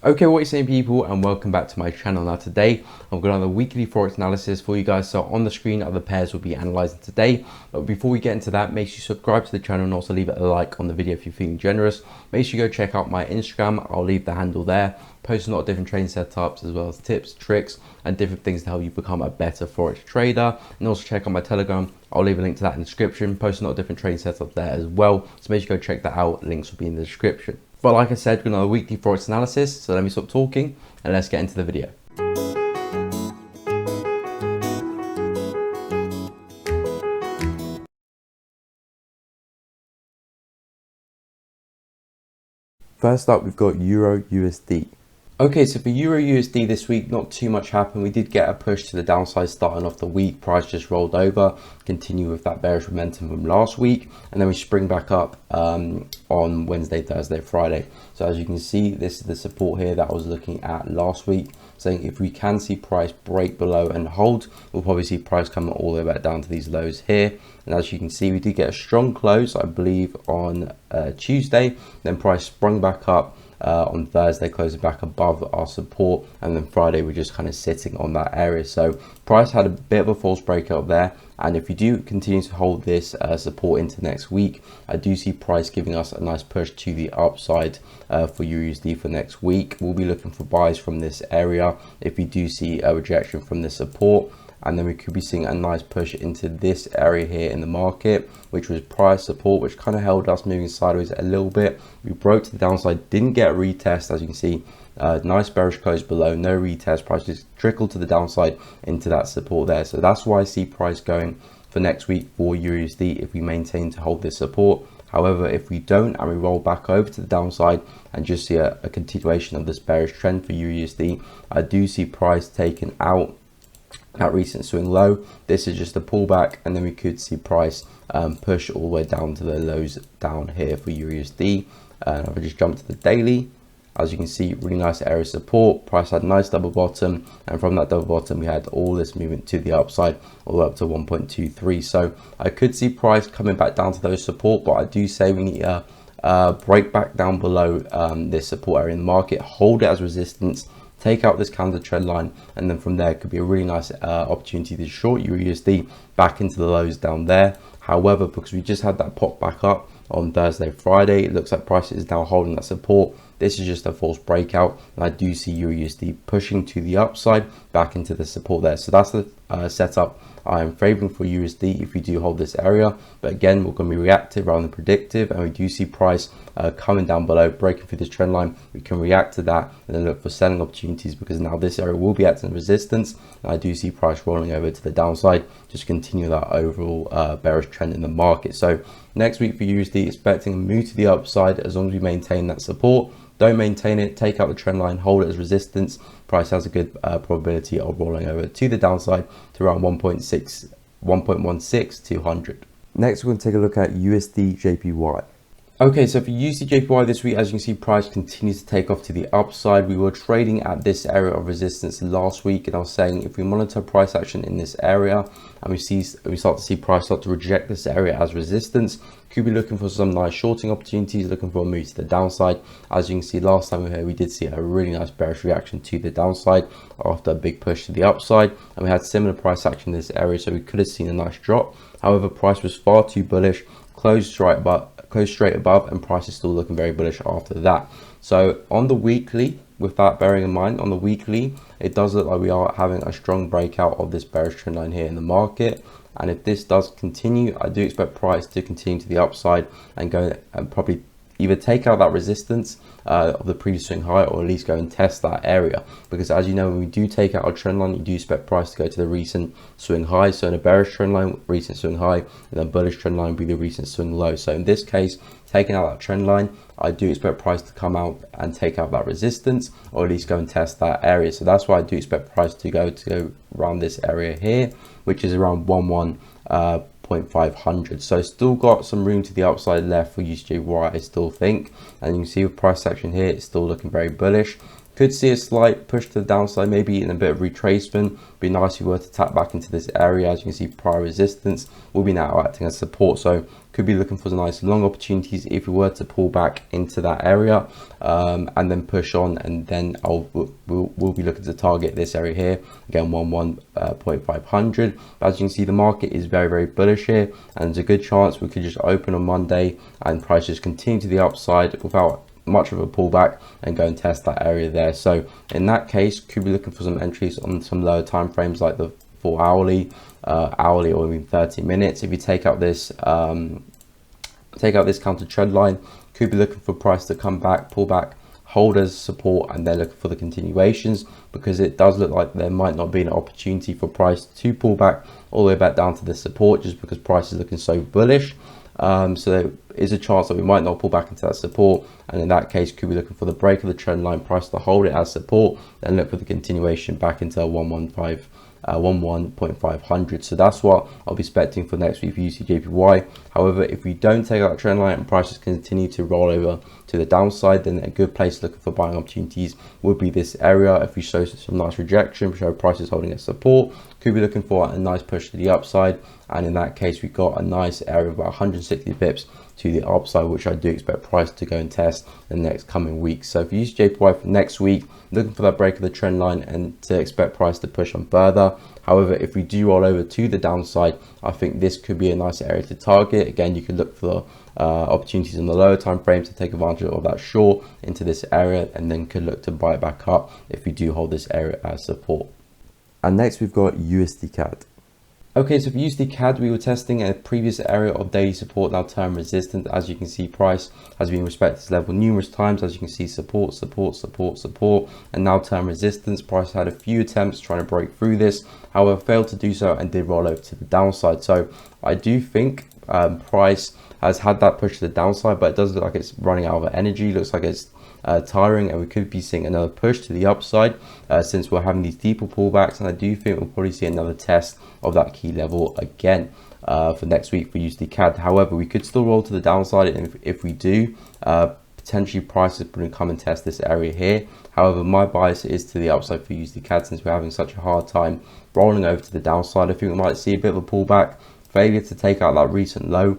Okay, what are you saying, people, and welcome back to my channel. Now today I've got another weekly forex analysis for you guys. So on the screen are the pairs we'll be analyzing today, but before we get into that, make sure you subscribe to the channel and also leave it a like on the video if you're feeling generous. Make sure you go check out my Instagram. I'll leave the handle there, posting a lot of different trading setups as well as tips, tricks, and different things to help you become a better forex trader. And also check out my Telegram. I'll leave a link to that in the description, posting a lot of different trading setups there as well, so make sure you go check that out. Links will be in the description. But like I said, we're going to have a weekly forex analysis, so let me stop talking and let's get into the video. First up, we've got Euro USD. Okay, so for Euro USD this week, not too much happened. We did get a push to the downside starting off the week. Price just rolled over, continue with that bearish momentum from last week, and then we spring back up on Wednesday, Thursday, Friday. So as you can see, this is the support here that I was looking at last week, saying if we can see price break below and hold, we'll probably see price come all the way back down to these lows here. And as you can see, we did get a strong close, I believe, on Tuesday. Then price sprung back up on Thursday, closing back above our support, and then Friday we're just kind of sitting on that area. So price had a bit of a false breakout there, and if you do continue to hold this support into next week, I do see price giving us a nice push to the upside for USD for next week. We'll be looking for buys from this area if we do see a rejection from the support, and then we could be seeing a nice push into this area here in the market, which was price support, which kind of held us moving sideways a little bit. We broke to the downside, didn't get a retest, as you can see. Nice bearish close below, no retest. Price just trickled to the downside into that support there. So that's why I see price going for next week for USD if we maintain to hold this support. However, if we don't and we roll back over to the downside and just see a continuation of this bearish trend for USD, I do see price taken out that recent swing low. This is just a pullback, and then we could see price push all the way down to the lows down here for USD. And if I just jump to the daily, as you can see, really nice area of support. Price had a nice double bottom, and from that double bottom we had all this movement to the upside all the way up to 1.23. so I could see price coming back down to those support, but I do say we need a break back down below this support area in the market, hold it as resistance, take out this counter trend line, and then from there could be a really nice opportunity to short USD back into the lows down there. However, because we just had that pop back up on Thursday, Friday, it looks like price is now holding that support. This is just a false breakout, and I do see USD pushing to the upside back into the support there. So that's the setup I am favoring for USD if we do hold this area. But again, we're going to be reactive rather than predictive, and we do see price coming down below, breaking through this trend line. We can react to that and then look for selling opportunities, because now this area will be acting as resistance, and I do see price rolling over to the downside, just continue that overall bearish trend in the market. So next week for USD, expecting a move to the upside as long as we maintain that support. Don't maintain it, take out the trend line, hold it as resistance. Price has a good probability of rolling over to the downside to around 1.16200. Next, we're going to take a look at USD JPY. Okay, so for USD JPY this week, as you can see, price continues to take off to the upside. We were trading at this area of resistance last week, and I was saying if we monitor price action in this area and we start to see price start to reject this area as resistance, could be looking for some nice shorting opportunities, looking for a move to the downside. As you can see, last time we were here, we did see a really nice bearish reaction to the downside after a big push to the upside, and we had similar price action in this area, so we could have seen a nice drop. However, price was far too bullish, closed straight above, and price is still looking very bullish after that. So on the weekly, with that bearing in mind, on the weekly, it does look like we are having a strong breakout of this bearish trend line here in the market. And if this does continue, I do expect price to continue to the upside and go and probably either take out that resistance of the previous swing high, or at least go and test that area, because as you know, when we do take out our trend line, you do expect price to go to the recent swing high. So in a bearish trend line, recent swing high, and then bullish trend line be the recent swing low. So in this case, taking out that trend line, I do expect price to come out and take out that resistance, or at least go and test that area. So that's why I do expect price to go around this area here, which is around 0.500. So still got some room to the upside left for USD JPY, I still think. And you can see with price action here, it's still looking very bullish. Could see a slight push to the downside, maybe in a bit of retracement. Be nice if we were to tap back into this area. As you can see, prior resistance will be now acting as support, so could be looking for some nice long opportunities if we were to pull back into that area and then push on, and then we'll be looking to target this area here again, 11.500. As you can see, the market is very bullish here, and there's a good chance we could just open on Monday and prices continue to the upside without much of a pullback and go and test that area there. So in that case, could be looking for some entries on some lower time frames like the 4 hourly, hourly, or even 30 minutes. If you take out this counter trend line, could be looking for price to come back, pull back, hold as support, and then looking for the continuations, because it does look like there might not be an opportunity for price to pull back all the way back down to the support, just because price is looking so bullish. So there is a chance that we might not pull back into that support, and in that case could be looking for the break of the trend line, price to hold it as support, then look for the continuation back into 11.500. So that's what I'll be expecting for next week for USD-JPY. However, if we don't take out that trend line and prices continue to roll over to the downside, then a good place looking for buying opportunities would be this area. If we show some nice rejection, show prices holding at support, could be looking for a nice push to the upside, and in that case we got a nice area of about 160 pips to the upside, which I do expect price to go and test in the next coming weeks. So if you use JPY for next week, looking for that break of the trend line and to expect price to push on further. However, if we do roll over to the downside, I think this could be a nice area to target. Again, you could look for opportunities in the lower time frames to take advantage of that short into this area, and then could look to buy it back up if we do hold this area as support. And next we've got USD CAD. Okay, so for USD CAD, we were testing a previous area of daily support, now term resistance. As you can see, price has been respected this level numerous times. As you can see, support, and now term resistance. Price had a few attempts trying to break through this, however, failed to do so and did roll over to the downside. So I do think price has had that push to the downside, but it does look like it's running out of energy. Looks like it's tiring, and we could be seeing another push to the upside since we're having these deeper pullbacks, and I do think we'll probably see another test of that key level again for next week for USD CAD. However, we could still roll to the downside, and if we do, potentially price is going to come and test this area here. However, my bias is to the upside for USD CAD, since we're having such a hard time rolling over to the downside. I think we might see a bit of a pullback. Failure to take out that recent low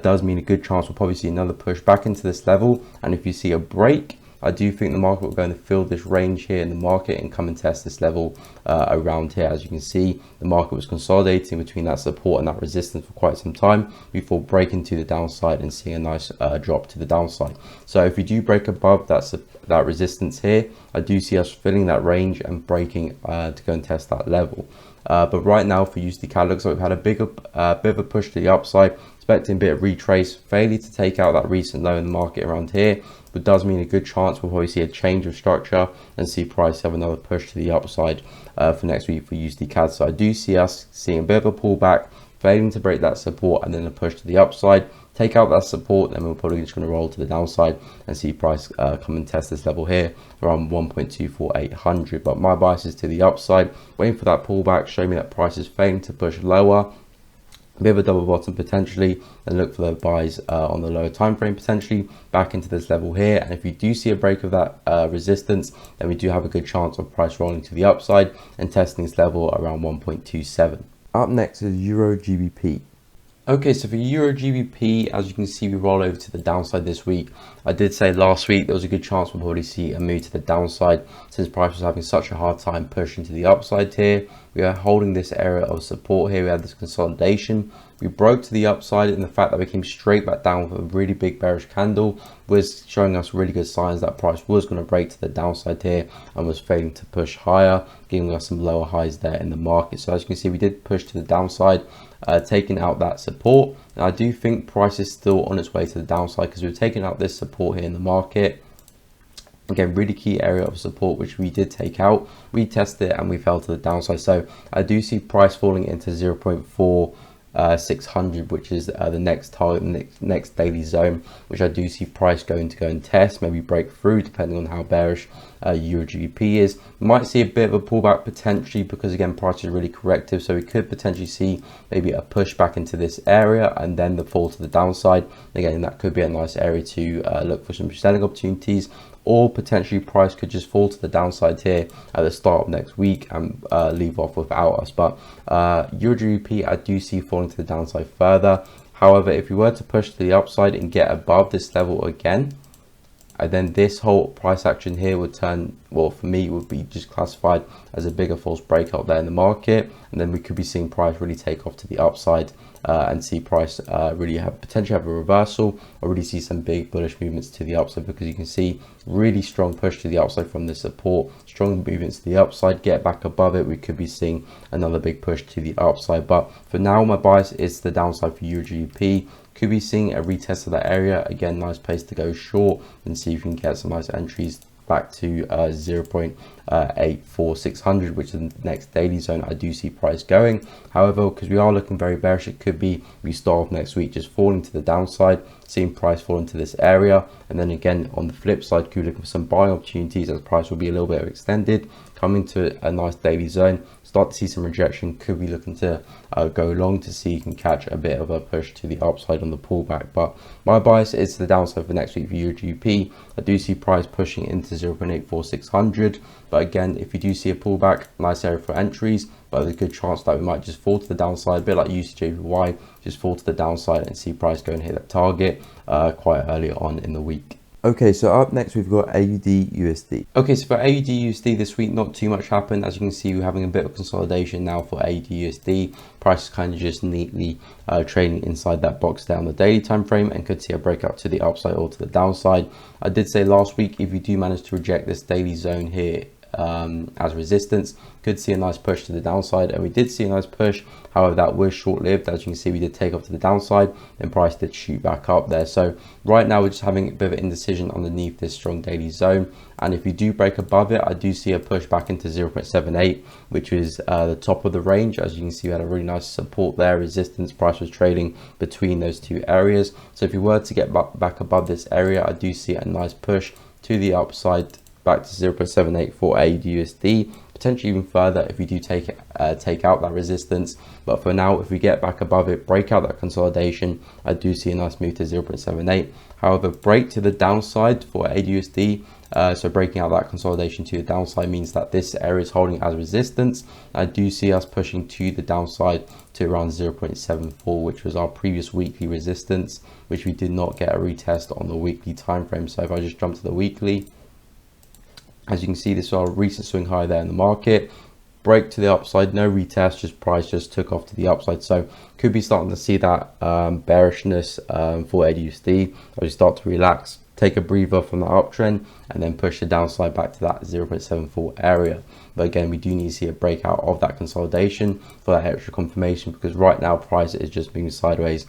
does mean a good chance we'll probably see another push back into this level, and if you see a break, I do think the market will go and fill this range here in the market and come and test this level around here. As you can see, the market was consolidating between that support and that resistance for quite some time before breaking to the downside and seeing a nice drop to the downside. So if we do break above that resistance here, I do see us filling that range and breaking to go and test that level. But right now for USD CAD, looks like we've had a bit of a push to the upside, expecting a bit of retrace, failure to take out that recent low in the market around here, but does mean a good chance we'll probably see a change of structure and see price have another push to the upside for next week for USD CAD. So I do see us seeing a bit of a pullback, failing to break that support, and then a push to the upside. Take out that support, then we're probably just going to roll to the downside and see price come and test this level here around 1.24800. But my bias is to the upside, waiting for that pullback, show me that price is failing to push lower, a bit of a double bottom potentially, and look for the buys on the lower time frame potentially back into this level here. And if you do see a break of that resistance, then we do have a good chance of price rolling to the upside and testing this level around 1.27. Up next is Euro GBP. Okay, so for Euro GBP, as you can see, we roll over to the downside this week. I did say last week there was a good chance we'll probably see a move to the downside since price was having such a hard time pushing to the upside here. We are holding this area of support here. We had this consolidation. We broke to the upside, and the fact that we came straight back down with a really big bearish candle was showing us really good signs that price was going to break to the downside here and was failing to push higher, giving us some lower highs there in the market. So as you can see, we did push to the downside, taking out that support. And I do think price is still on its way to the downside because we've taken out this support here in the market. Again, really key area of support, which we did take out. We tested it and we fell to the downside. So I do see price falling into 0.4600, which is the next target, next daily zone, which I do see price going to go and test, maybe break through, depending on how bearish Euro GBP is. We might see a bit of a pullback potentially because again, price is really corrective, so we could potentially see maybe a push back into this area and then the fall to the downside. Again, that could be a nice area to look for some selling opportunities, or potentially price could just fall to the downside here at the start of next week and leave off without us. But Euro GBP, I do see falling to the downside further. However, if we were to push to the upside and get above this level again, and then this whole price action here would turn, well, for me, would be just classified as a bigger false breakout there in the market, and then we could be seeing price really take off to the upside and see price really potentially have a reversal, or really see some big bullish movements to the upside, because you can see really strong push to the upside from the support, strong movements to the upside, get back above it, we could be seeing another big push to the upside. But for now, my bias is the downside for Euro GBP. Could be seeing a retest of that area again. Nice place to go short and see if you can get some nice entries back to 0.84600, which is the next daily zone I do see price going. However, because we are looking very bearish, it could be we start off next week just falling to the downside, seeing price fall into this area, and then again on the flip side, could be looking for some buying opportunities as price will be a little bit extended, coming to a nice daily zone, start to see some rejection, could be looking to go long to see you can catch a bit of a push to the upside on the pullback. But my bias is to the downside for next week for Euro GBP. I do see price pushing into 0.84600, but again, if you do see a pullback, nice area for entries, but there's a good chance that we might just fall to the downside, a bit like JPY, just fall to the downside and see price go and hit that target quite early on in the week. Okay, so up next we've got AUD USD. Okay, so for AUD USD this week, not too much happened. As you can see, we're having a bit of consolidation now for AUD USD. Price is kind of just neatly trading inside that box down the daily time frame, and could see a breakout to the upside or to the downside. I did say last week, if you do manage to reject this daily zone here as resistance, could see a nice push to the downside, and we did see a nice push. However, that was short-lived. As you can see, we did take off to the downside, then price did shoot back up there. So right now we're just having a bit of an indecision underneath this strong daily zone, and if we do break above it, I do see a push back into 0.78, which is the top of the range. As you can see, we had a really nice support there, resistance, price was trading between those two areas. So if you were to get back above this area, I do see a nice push to the upside back to 0.78 for AUD USD, potentially even further if we do take out that resistance. But for now, if we get back above it, break out that consolidation, I do see a nice move to 0.78. However, break to the downside for AUD USD, so breaking out that consolidation to the downside means that this area is holding as resistance. I do see us pushing to the downside to around 0.74, which was our previous weekly resistance, which we did not get a retest on the weekly time frame. So if I just jump to the weekly, as you can see, this is our recent swing high there in the market. Break to the upside, no retest, just price just took off to the upside. So could be starting to see that bearishness for AUD as we start to relax, take a breather from the uptrend, and then push the downside back to that 0.74 area. But again, we do need to see a breakout of that consolidation for that extra confirmation, because right now price is just moving sideways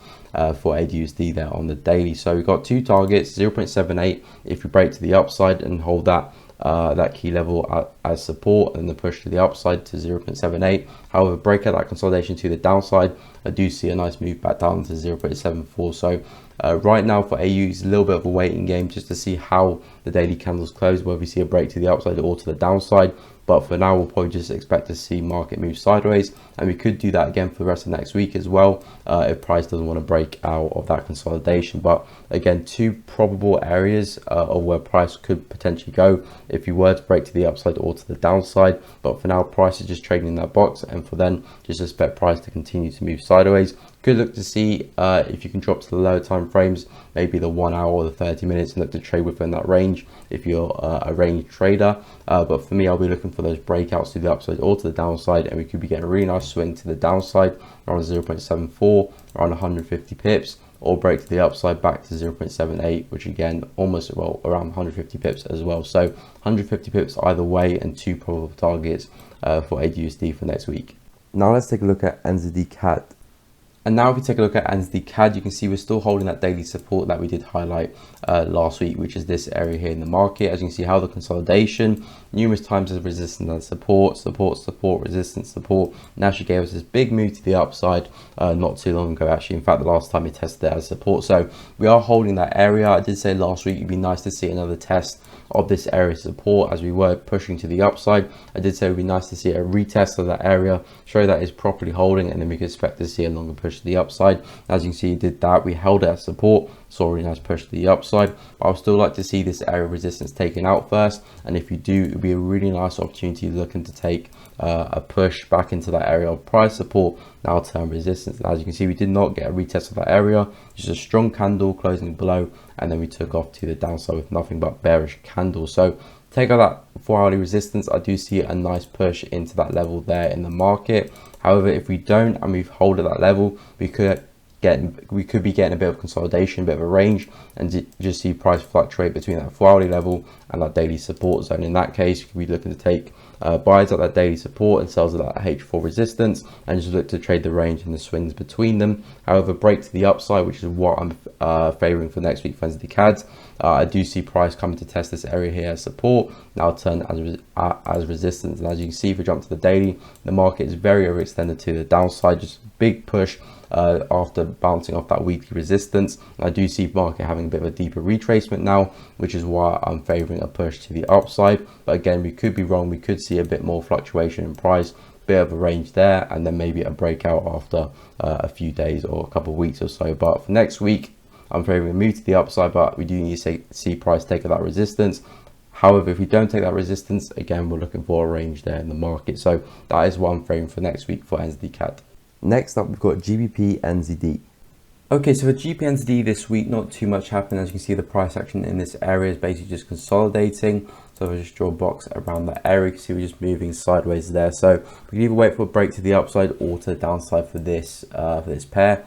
for AUD there on the daily. So we've got two targets, 0.78 if we break to the upside and hold that key level as support, and the push to the upside to 0.78. However, break out that consolidation to the downside, I do see a nice move back down to 0.74. So right now for AU, it's a little bit of a waiting game just to see how the daily candles close, whether we see a break to the upside or to the downside. But for now, we'll probably just expect to see market move sideways, and we could do that again for the rest of next week as well if price doesn't want to break out of that consolidation. But again, two probable areas of where price could potentially go if you were to break to the upside or to the downside. But for now, price is just trading in that box, and for then just expect price to continue to move sideways. Could look to see if you can drop to the lower time frames, maybe the 1 hour or the 30 minutes, and look to trade within that range if you're a range trader. But for me, I'll be looking for those breakouts to the upside or to the downside, and we could be getting a really nice swing to the downside around 0.74, around 150 pips, or break to the upside back to 0.78, which again almost, well, around 150 pips as well. So 150 pips either way, and two probable targets for AUD for next week. Now let's take a look at NZD CAD. And now if we take a look at NZD CAD, you can see we're still holding that daily support that we did highlight last week, which is this area here in the market. As you can see, how the consolidation numerous times as resistance and support, resistance, support, and actually gave us this big move to the upside not too long ago. Actually, in fact, the last time it tested it as support. So we are holding that area. I did say last week it'd be nice to see another test of this area of support as we were pushing to the upside. I did say it would be nice to see a retest of that area, show that is properly holding, and then we could expect to see a longer push to the upside. As you can see, it did that. We held it at support, saw a really nice push to the upside, but I'll still like to see this area of resistance taken out first. And if you do, it'll be a really nice opportunity looking to take a push back into that area of price support, now turn resistance. And as you can see, we did not get a retest of that area, just a strong candle closing below, and then we took off to the downside with nothing but bearish candles. So take out that 4-hourly resistance, I do see a nice push into that level there in the market. However, if we don't and we hold at that level, we could be getting a bit of consolidation, a bit of a range, and just see price fluctuate between that 4-hourly level and that daily support zone. In that case, you could be looking to take buys at that daily support and sells at that H4 resistance, and just look to trade the range and the swings between them. However, break to the upside, which is what I'm favoring for next week for NZD CAD. I do see price coming to test this area here as support, now turn as resistance. And as you can see, if we jump to the daily, the market is very overextended to the downside, just a big push after bouncing off that weekly resistance. I do see market having a bit of a deeper retracement now, which is why I'm favoring a push to the upside. But again, we could be wrong. We could see a bit more fluctuation in price, bit of a range there, and then maybe a breakout after a few days or a couple of weeks or so. But for next week, I'm favoring a move to the upside, but we do need to see price take that resistance. However, if we don't take that resistance, again, we're looking for a range there in the market. So that is what I'm favoring for next week for NZD CAD. Next up, we've got GBP NZD. Okay, so for GBP NZD this week, not too much happened. As you can see, the price action in this area is basically just consolidating. So if I just draw a box around that area, you can see we're just moving sideways there. So we can either wait for a break to the upside or to the downside for this pair.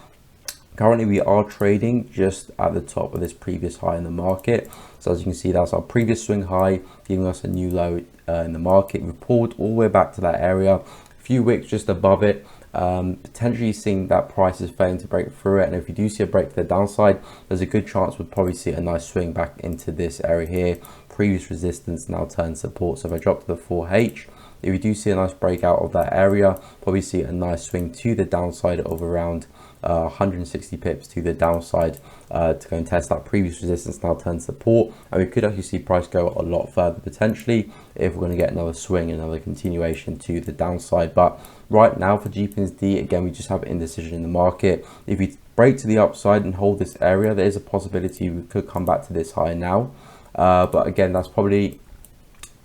Currently, we are trading just at the top of this previous high in the market. So as you can see, that's our previous swing high, giving us a new low in the market. We've pulled all the way back to that area, a few wicks just above it. Potentially seeing that price is failing to break through it, and if you do see a break to the downside, there's a good chance we'll probably see a nice swing back into this area here. Previous resistance now turns support. So if I drop to the 4H, if you do see a nice breakout of that area, probably see a nice swing to the downside of around 160 pips to the downside to go and test that previous resistance, now turn support. And we could actually see price go a lot further potentially if we're going to get another swing, another continuation to the downside. But right now for GBP, again, we just have indecision in the market. If we break to the upside and hold this area, there is a possibility we could come back to this high now. But again, that's probably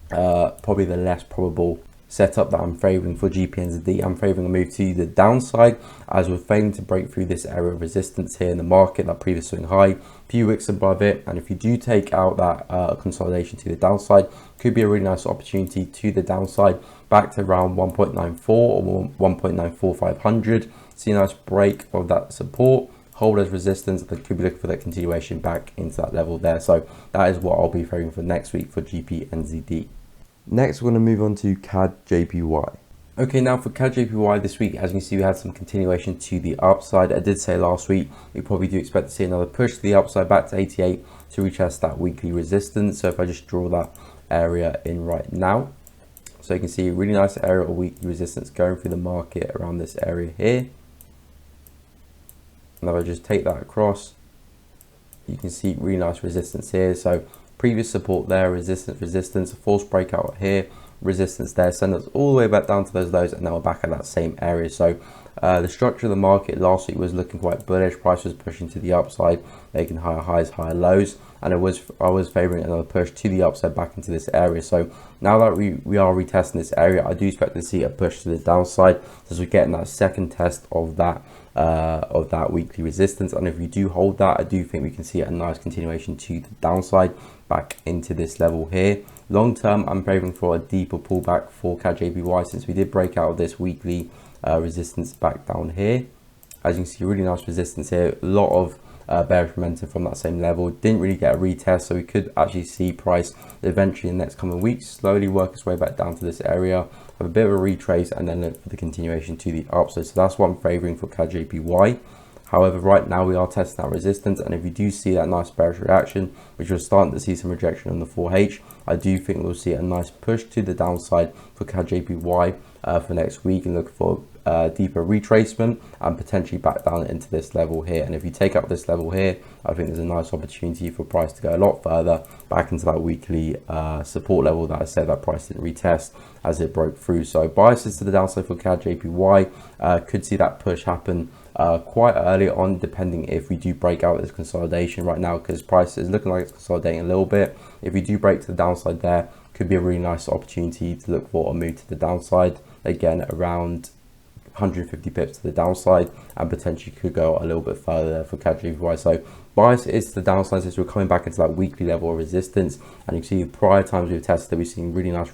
the less probable setup that I'm favoring for GBP. I'm favoring a move to the downside as we're failing to break through this area of resistance here in the market, that previous swing high, few wicks above it. And if you do take out that consolidation to the downside, could be a really nice opportunity to the downside back to around 1.94 or 1.94500. See a nice break of that support, hold as resistance, and could be looking for that continuation back into that level there. So that is what I'll be favoring for next week for GBP. Next, we're going to move on to CAD JPY. Okay, now for CAD JPY this week, as you can see, we had some continuation to the upside. I did say last week, we probably do expect to see another push to the upside back to 88 to retest that weekly resistance. So if I just draw that area in right now, so you can see a really nice area of weekly resistance going through the market around this area here. And if I just take that across, you can see really nice resistance here. So previous support there, resistance, a false breakout here, resistance there, send us all the way back down to those lows, and now we're back at that same area. So the structure of the market last week was looking quite bullish. Price was pushing to the upside, making higher highs, higher lows, and I was favoring another push to the upside back into this area. So now that we are retesting this area, I do expect to see a push to the downside as we're getting that second test of that weekly resistance. And if we do hold that, I do think we can see a nice continuation to the downside back into this level here. Long term, I'm favoring for a deeper pullback for CAD JPY since we did break out of this weekly resistance back down here. As you can see, really nice resistance here, a lot of bearish momentum from that same level. Didn't really get a retest, so we could actually see price eventually in the next coming weeks slowly work its way back down to this area, have a bit of a retrace, and then look for the continuation to the upside. So that's what I'm favoring for CAD JPY. However, right now we are testing that resistance, and if you do see that nice bearish reaction, which we're starting to see some rejection on the 4H, I do think we'll see a nice push to the downside for CAD JPY for next week, and look for deeper retracement and potentially back down into this level here. And if you take up this level here, I think there's a nice opportunity for price to go a lot further back into that weekly support level that I said that price didn't retest as it broke through. So biases to the downside for CAD JPY, could see that push happen quite early on, depending if we do break out this consolidation right now, because price is looking like it's consolidating a little bit. If we do break to the downside there, could be a really nice opportunity to look for a move to the downside, again around 150 pips to the downside, and potentially could go a little bit further there for CAD JPY. So bias is to the downside since we're coming back into that weekly level of resistance, and you can see prior times we've tested, we've seen really nice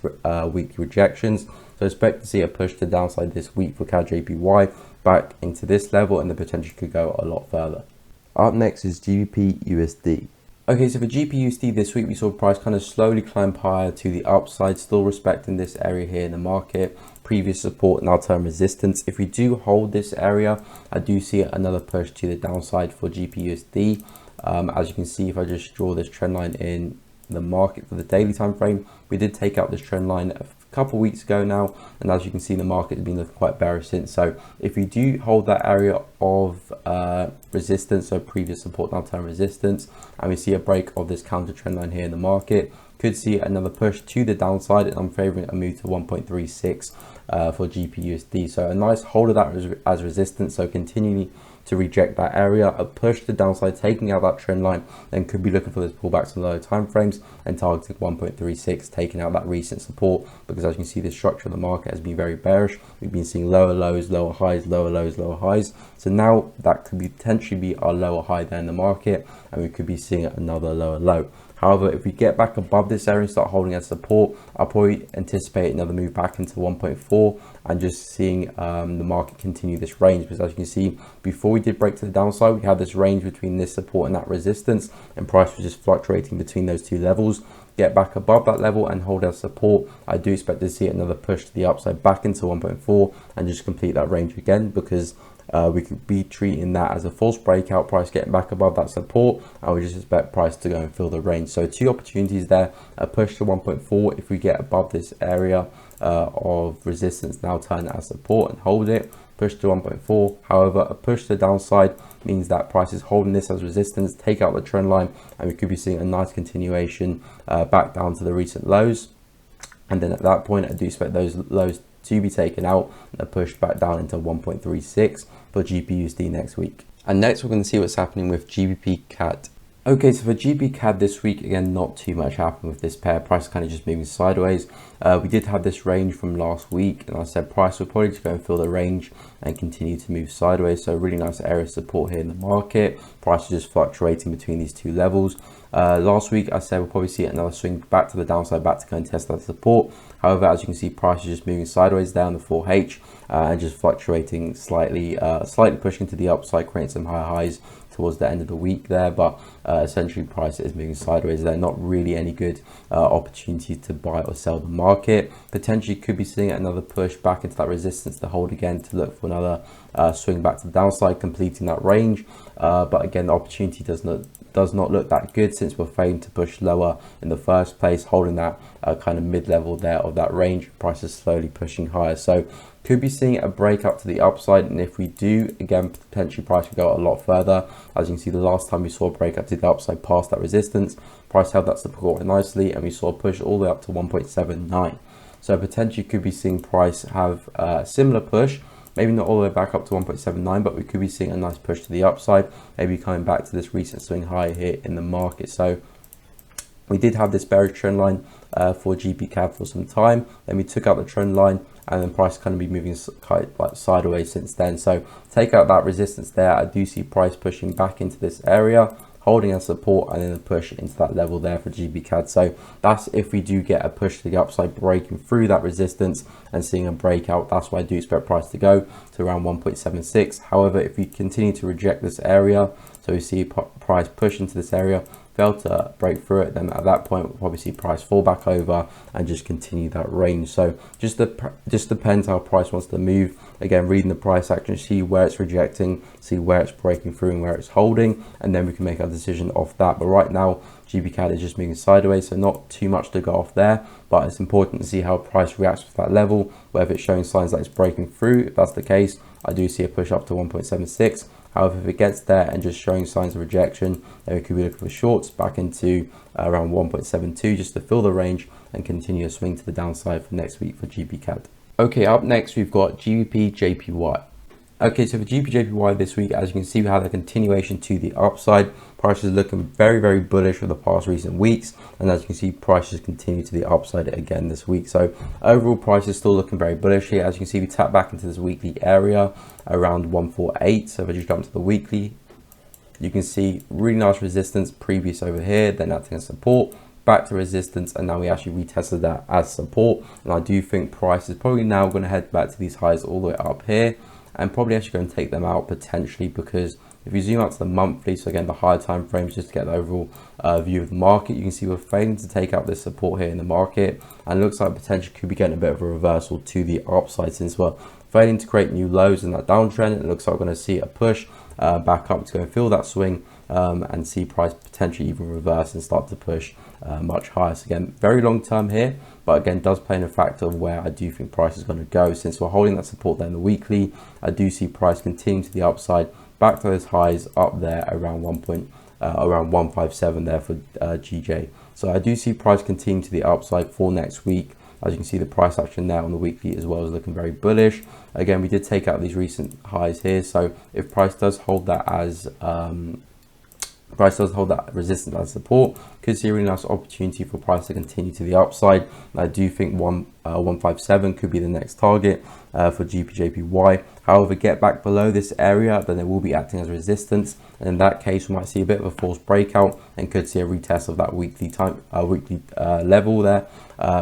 weekly rejections. So expect to see a push to the downside this week for CAD JPY back into this level, and the potential could go a lot further. Up next is GBP USD. Okay, so for GBP this week, we saw price kind of slowly climb higher to the upside, still respecting this area here in the market, previous support, now term resistance. If we do hold this area, I do see another push to the downside for GBP. As you can see, if I just draw this trend line in the market for the daily time frame, we did take out this trend line a couple weeks ago now, and as you can see, the market has been looking quite bearish since. So if we do hold that area of resistance, so previous support, now term resistance, and we see a break of this counter trend line here in the market, could see another push to the downside, and I'm favoring a move to 1.36 for GBP. So a nice hold of that as resistance, so continuing to reject that area, a push to the downside, taking out that trend line, then could be looking for this pullback to lower time frames and targeting 1.36, taking out that recent support, because as you can see, the structure of the market has been very bearish. We've been seeing lower lows, lower highs, lower lows, lower highs. So now that could potentially be our lower high there in the market, and we could be seeing another lower low. However, if we get back above this area and start holding as support, I'll probably anticipate another move back into 1.4 and just seeing the market continue this range. Because as you can see, before we did break to the downside, we had this range between this support and that resistance, and price was just fluctuating between those two levels. Get back above that level and hold as support, I do expect to see another push to the upside back into 1.4 and just complete that range again, because we could be treating that as a false breakout, price getting back above that support, and we just expect price to go and fill the range. So two opportunities there, a push to 1.4 if we get above this area of resistance, now turn it as support and hold it, push to 1.4. However, a push to the downside means that price is holding this as resistance, take out the trend line, and we could be seeing a nice continuation back down to the recent lows. And then at that point, I do expect those lows to be taken out and pushed back down into 1.36 for GBP next week. And next we're going to see what's happening with GBP CAD. Okay, so for GBP CAD this week, again, not too much happened with this pair. Price kind of just moving sideways. We did have this range from last week, and I said price will probably just go and fill the range and continue to move sideways. So really nice area of support here in the market. Price is just fluctuating between these two levels. Last week I said we'll probably see another swing back to the downside, back to go and test that support. However, as you can see, price is just moving sideways down the 4H and just fluctuating slightly, pushing to the upside, creating some higher highs towards the end of the week there, but essentially price is moving sideways. There not really any good opportunity to buy or sell the market. Potentially could be seeing another push back into that resistance to hold again to look for another swing back to the downside, completing that range. But again, the opportunity does not look that good since we're failing to push lower in the first place, holding that kind of mid-level there of that range. Price is slowly pushing higher, so could be seeing a breakout to the upside, and if we do, again, potentially price could go a lot further. As you can see, the last time we saw a breakout to the upside past that resistance, price held that support nicely, and we saw a push all the way up to 1.79. So potentially could be seeing price have a similar push, maybe not all the way back up to 1.79, but we could be seeing a nice push to the upside, maybe coming back to this recent swing high here in the market. So we did have this bearish trend line for GBP CAD for some time, then we took out the trend line, and then price kind of be moving like sideways since then. So take out that resistance there, I do see price pushing back into this area, holding as support, and then a push into that level there for GBP CAD. So that's if we do get a push to the upside, breaking through that resistance and seeing a breakout. That's why I do expect price to go to around 1.76. However, if we continue to reject this area, so we see price push into this area, fail to break through it, then at that point we'll probably see price fall back over and just continue that range. So just depends how price wants to move. Again, reading the price action, see where it's rejecting, see where it's breaking through and where it's holding, and then we can make our decision off that. But right now GBP CAD is just moving sideways, so not too much to go off there, but it's important to see how price reacts to that level, whether it's showing signs that it's breaking through. If that's the case, I do see a push up to 1.76. However, if it gets there and just showing signs of rejection, then we could be looking for shorts back into around 1.72 just to fill the range and continue a swing to the downside for next week for GBP CAD. Okay, up next we've got GBP JPY. Okay, so for GBJPY this week, as you can see, we had a continuation to the upside. Prices looking very, very bullish for the past recent weeks. And as you can see, prices continue to the upside again this week. So overall, prices still looking very bullish here. As you can see, we tap back into this weekly area around 148. So if I just jump to the weekly, you can see really nice resistance previous over here, then acting as support, back to resistance, and now we actually retested that as support. And I do think price is probably now going to head back to these highs all the way up here, and probably actually going to take them out potentially, because if you zoom out to the monthly, so again the higher time frames, just to get the overall view of the market, you can see we're failing to take out this support here in the market, and it looks like potentially could be getting a bit of a reversal to the upside since we're failing to create new lows in that downtrend. It looks like we're going to see a push back up to go and fill that swing and see price potentially even reverse and start to push much higher. So again, very long term here, but again does play in a factor of where I do think price is going to go. Since we're holding that support there in the weekly, I do see price continue to the upside back to those highs up there around around 157 there for GJ. So I do see price continue to the upside for next week. As you can see, the price action there on the weekly as well is looking very bullish. Again, we did take out these recent highs here, so if price does hold that as resistance as support, could see a really nice opportunity for price to continue to the upside. And I do think 157 could be the next target for GBJPY. However, get back below this area, then it will be acting as resistance, and in that case we might see a bit of a false breakout and could see a retest of that weekly level there,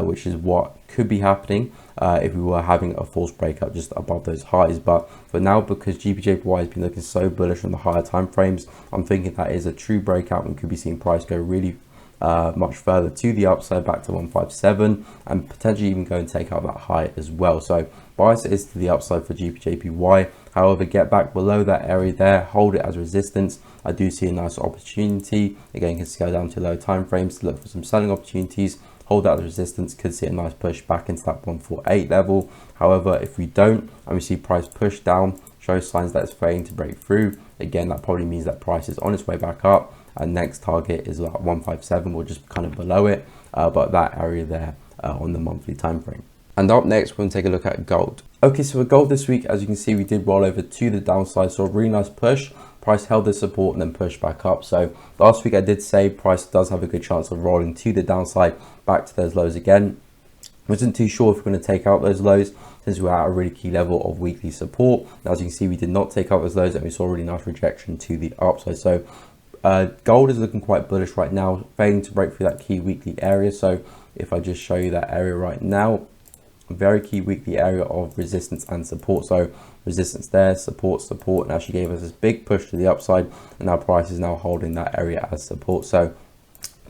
which is what could be happening if we were having a false breakout just above those highs. But for now, because GBJPY has been looking so bullish on the higher time frames, I'm thinking that is a true breakout and could be seeing price go really much further to the upside back to 157, and potentially even go and take out that high as well. So bias is to the upside for GBJPY. However, get back below that area there, hold it as resistance. I do see a nice opportunity. Again, you can scale down to low time frames to look for some selling opportunities. Hold that as resistance, could see a nice push back into that 148 level. However, if we don't and we see price push down, show signs that it's failing to break through, again that probably means that price is on its way back up, and next target is like 157, or just kind of below it, but that area there on the monthly time frame. And up next, we're going to take a look at gold. Okay, so for gold this week, as you can see, we did roll over to the downside, so a really nice push. Price held the support and then pushed back up. So last week I did say price does have a good chance of rolling to the downside back to those lows again. Wasn't too sure if we're going to take out those lows since we're at a really key level of weekly support. Now, as you can see, we did not take out those lows and we saw a really nice rejection to the upside. So gold is looking quite bullish right now, failing to break through that key weekly area. So if I just show you that area right now, a very key weekly area of resistance and support. So resistance there, support, and actually gave us this big push to the upside, and our price is now holding that area as support. So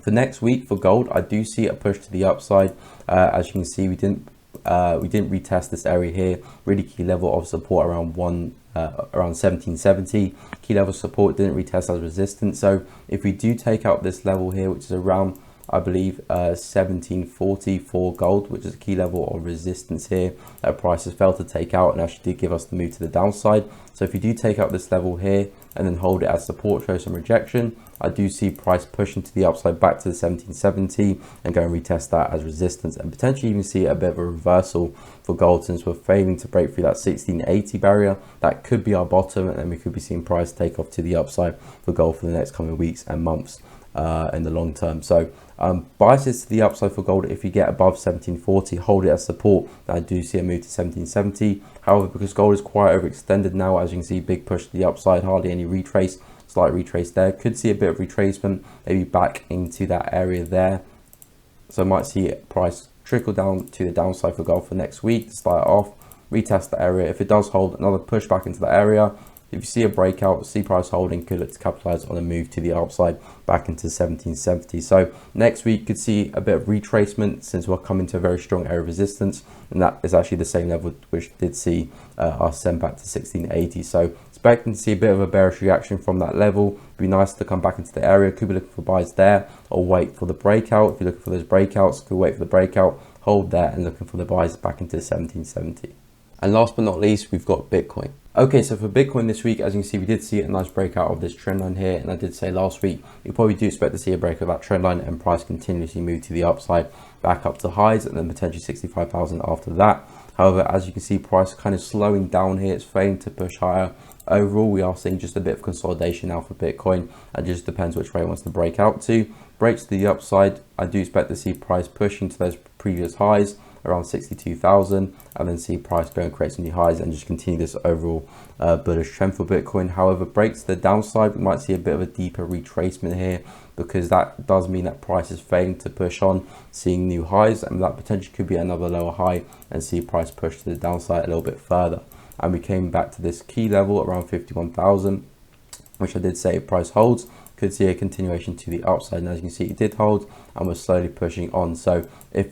for next week for gold, I do see a push to the upside. As you can see, we didn't retest this area here. Really key level of support around 1770. Key level support didn't retest as resistance. So if we do take out this level here, which is around, I believe, 1740 for gold, which is a key level of resistance here that price has failed to take out and actually did give us the move to the downside. So if you do take out this level here and then hold it as support, show some rejection, I do see price pushing to the upside back to the 1770 and go and retest that as resistance, and potentially even see a bit of a reversal for gold since we're failing to break through that 1680 barrier. That could be our bottom, and then we could be seeing price take off to the upside for gold for the next coming weeks and months in the long term. So biases to the upside for gold. If you get above 1740, hold it as support. I do see a move to 1770. However, because gold is quite overextended now, as you can see, big push to the upside, hardly any retrace, slight retrace there. Could see a bit of retracement, maybe back into that area there. So I might see price trickle down to the downside for gold for next week to start off, retest the area. If it does hold, another push back into the area. If you see a breakout, see price holding, could look to capitalize on a move to the upside back into 1770. So next week could see a bit of retracement since we're coming to a very strong area of resistance, and that is actually the same level which did see us send back to 1680. So expecting to see a bit of a bearish reaction from that level. It'd be nice to come back into the area. Could be looking for buys there or wait for the breakout. If you're looking for those breakouts, could wait for the breakout, hold there, and looking for the buys back into 1770. And last but not least, we've got Bitcoin. Okay, so for Bitcoin this week, as you can see, we did see a nice breakout of this trend line here. And I did say last week, you probably do expect to see a break of that trend line and price continuously move to the upside back up to highs and then potentially 65,000 after that. However, as you can see, price kind of slowing down here. It's failing to push higher. Overall, we are seeing just a bit of consolidation now for Bitcoin. It just depends which way it wants to break out to. Breaks to the upside, I do expect to see price pushing to those previous highs around 62,000, and then see price go and create some new highs and just continue this overall bullish trend for Bitcoin. However, breaks to the downside, we might see a bit of a deeper retracement here, because that does mean that price is failing to push on, seeing new highs, and that potentially could be another lower high and see price push to the downside a little bit further. And we came back to this key level around 51,000, which I did say if price holds, could see a continuation to the upside. And as you can see, it did hold and we're slowly pushing on. So if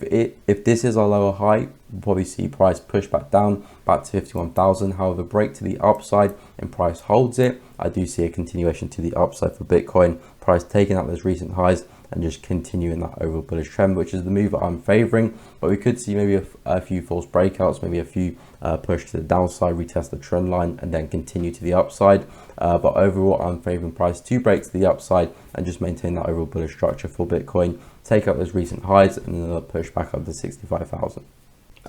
this is a lower high, we'll probably see price push back down, back to 51,000. However, break to the upside and price holds it, I do see a continuation to the upside for Bitcoin. Price taking out those recent highs and just continuing that overall bullish trend, which is the move that I'm favoring. But we could see maybe a few false breakouts, maybe a few push to the downside, retest the trend line, and then continue to the upside. But overall, I'm favoring price to break to the upside and just maintain that overall bullish structure for Bitcoin, take out those recent highs, and another push back up to 65,000.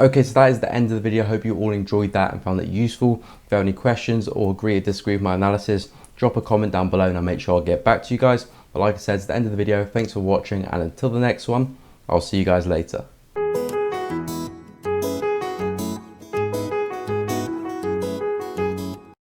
Okay, so that is the end of the video. I hope you all enjoyed that and found it useful. If you have any questions or agree or disagree with my analysis, drop a comment down below and I'll make sure I'll get back to you guys. But like I said, it's the end of the video. Thanks for watching, and until the next one, I'll see you guys later.